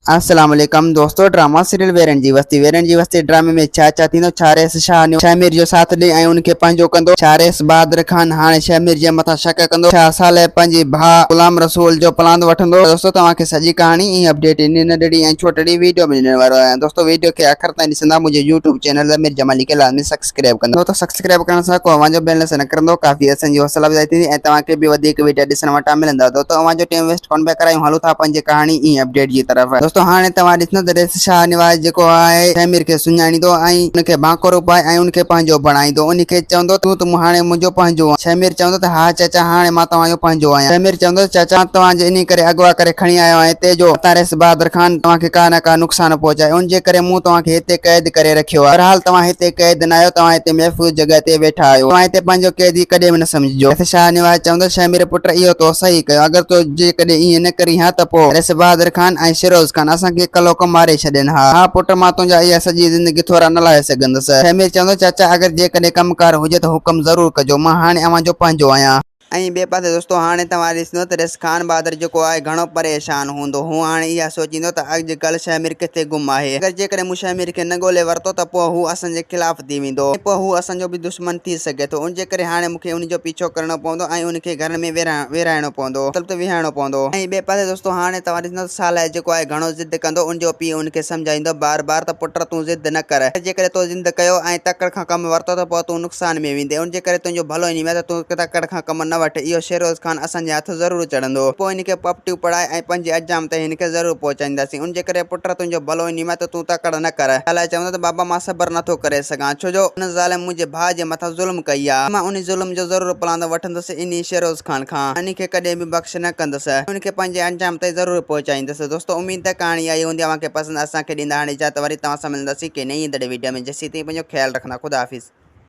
अस्सलाम वालेकुम दोस्तों। ड्रामा सीरियल वेरन जी वस्ती ड्रामे में छा छा थींदो, छा रेस शाह शामिर जो साथ ॾे ऐं उनखे पंहिंजो कंदो, छा रेस बहादुर खान हाणे शामिर जे मथां शक कंदो, छा साले पंहिंजे भाउ गुलाम रसूल जो प्लान वठंदो। दोस्तों तव्हांखे सॼी कहानी ऐं अपडेट इन नंढड़ी ऐं छोटड़ी वीडियो में ॾियण वारो आहियां। दोस्तों वीडियो खे आख़िर ताईं ॾिसंदा मुंहिंजे यूट्यूब चैनल ज़मीर जमाली खे लाज़मी सब्सक्राइब कंदो। दोस्तों सब्सक्राइब करण सां को अवांजो बैलेंस न करंदो, काफ़ी असांजी हौसला अफ़ज़ाई थींदी ऐं तव्हांखे बि वधीक वीडियो ॾिसण वटां मिलंदा। दोस्तों अवांजो टाइम वेस्ट कोन पिया करायूं, हलूं था पंहिंजी कहानी ऐं अपडेट जी तरफ़। दोस्तों हाणे तव्हां रेस शाह निवाज़ जेको आहे शामिर खे सुञाणींदो ऐं उनखे बांकोरो पाए ऐं उनखे पंहिंजो बणाईंदो। उनखे चवंदो तूं हाणे मुंहिंजो पंहिंजो आहे। शामिर चवंदो त हा चाचा हाणे मां तव्हांजो पंहिंजो आहियां। शामिर चवंदो चाचा तव्हांजे इन करे अगवा करे खणी आयो आहियां हिते जो रेस बहादुर खान तव्हांखे का न का नुक़सान पहुचाए, उनजे करे मूं तव्हांखे हिते कैद करे रखियो आहे। बहरहाल तव्हां हिते कैद न आहियो, तव्हां हिते महफ़ूज़ जॻह ते वेठा आहियो, तव्हां हिते पंहिंजो कैदी कॾहिं बि न सम्झिजो। शाह निवाज़ चवंदो शामिर पुट इहो तो सही कयो, अगर तो जेकॾहिं ईअं न करी हा त पोइ रेस बहादुर खान ऐं शिरोज खान असांखे कलो कम मारे छॾनि हा। हा पुट मां तुंहिंजा इहा सॼी ज़िंदगी थोरा न लाहे सघंदुसि। शामिर चवंदो चाचा अगर जेकॾहिं कमकार हुजे त हुकुम ज़रूर कजो, मां हाणे अवांजो पंहिंजो आहियां। ऐं ॿिए पासे दोस्तों हाणे तव्हां ॾिसंदो त रेस खान बहादुर जेको आहे घणो परेशान हूंदो। हू हाणे इहा सोचींदो त अॼुकल्ह शामिर किथे गुम आहे, अगरि जेकॾहिं मूं शामिर खे न ॻोल्हे वरितो त पोइ हू असांजे ख़िलाफ़ थी वेंदो, पोइ हू असांजो बि दुश्मन थी सघे थो। उनजे करे हाणे मूंखे उनजो पीछो करणो पवंदो ऐं उनखे घर में विराइणो पवंदो, मतिलबु विहारणो पवंदो। ऐं ॿिए पासे दोस्तों हाणे तव्हां ॾिसंदो साले जेको आहे घणो ज़िद कंदो, उनजो पीउ उनखे सम्झाईंदो बार बार त पुट तूं ज़िद न कर, जेकॾहिं तो ज़िद कयो ऐं तकड़ खां कमु वरितो त पोइ तूं नुक़सान में वेंदे, उनजे करे तुंहिंजो भलो इन में त तूं तकड़ खां कमु न वठ। इहो शिरोज खान असांजे हथ ज़रूरु चढ़ंदो, पोइ इनखे पपटियूं पढ़ाए ऐं पंहिंजे अंजाम ताईं हिनखे ज़रूरु पहुचाईंदासीं। उनजे करे पुट तुंहिंजो भलो इन में त तूं तकड़ न कर। अलाए चवंदो त बाबा मां सबर नथो करे सघां, छो जो उन ज़ालिम मुंहिंजे भाउ जे मथां ज़ुल्म कई आहे, मां उन ज़ुल्म जो ज़रूरु प्लान वठंदुसि इन शिरोज खान खां, इनखे कॾहिं बि बख़्श न कंदुसि, उनखे पंहिंजे अंजाम ताईं ज़रूरु पहुचाईंदुसि। दोस्तों उम्मीद है कहानी आई हूंदी तव्हांखे पसंदि, असांखे ॾींदा हाणे इजाज़त, वरी तव्हां सां मिलंदासीं के नई वीडियो में। जेसीं ताईं पंहिंजो ख्यालु रखंदा, ख़ुदा हाफ़िज़।